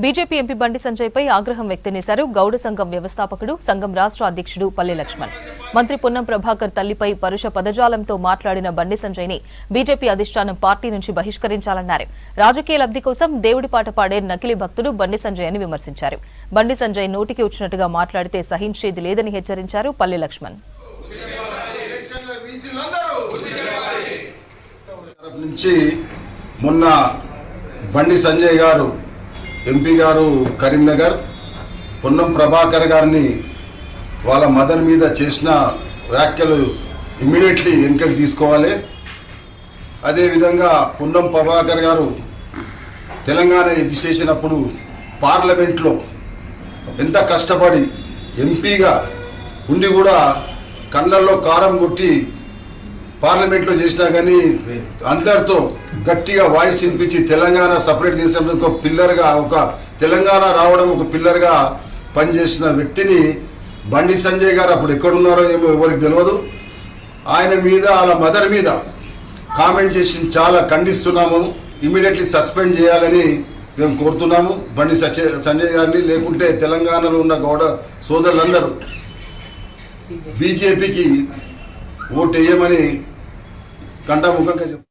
BJP MP బండి సంజయ్పై ఆగ్రహం వ్యక్తం చేశారు గౌడ సంఘం వ్యవస్థాపకుడు, సంఘం రాష్ట్ర అధ్యక్షుడు పల్లె లక్ష్మణ్. మంత్రి పొన్నం ప్రభాకర్ తల్లిపై పరుష పదజాలంతో మాట్లాడిన బండి సంజయ్ని బీజేపీ అధిష్టానం పార్టీ నుంచి బహిష్కరించాలన్నారు. రాజకీయ లబ్ధి కోసం దేవుడి పాట పాడే నకిలీ భక్తుడు బండి సంజయ్ అని విమర్శించారు. బండి సంజయ్ నోటికి వచ్చినట్టుగా మాట్లాడితే సహించేది లేదని హెచ్చరించారు పల్లె లక్ష్మణ్. మొన్న బండి సంజయ్ గారు ఎంపీ గారు కరీంనగర్ పొన్నం ప్రభాకర్ గారిని వాళ్ళ మదర్ మీద చేసిన వ్యాఖ్యలు ఇమ్మీడియట్లీ వెనుకకు తీసుకోవాలి. అదేవిధంగా పొన్నం ప్రభాకర్ గారు తెలంగాణ ఇది చేసినప్పుడు పార్లమెంట్లో ఎంత కష్టపడి ఎంపీగా ఉండి కూడా కళ్ళల్లో కారం కొట్టి పార్లమెంట్లో చేసినా కానీ అందరితో గట్టిగా వాయిస్ వినిపించి తెలంగాణ సపరేట్ చేసినప్పుడు ఒక పిల్లర్గా, ఒక తెలంగాణ రావడం ఒక పిల్లర్గా పనిచేసిన వ్యక్తిని బండి సంజయ్ గారు అప్పుడు ఎక్కడున్నారో ఏమో ఎవరికి తెలియదు. ఆయన మీద వాళ్ళ మదర్ మీద కామెంట్ చేసి చాలా ఖండిస్తున్నాము. ఇమీడియట్లీ సస్పెండ్ చేయాలని మేము కోరుతున్నాము బండి సంజయ్ గారిని. లేకుంటే తెలంగాణలో ఉన్న గౌడ సోదరులందరూ బీజేపీకి ఓటు వేయమని కంటాముఖంగా చెప్తున్నారు.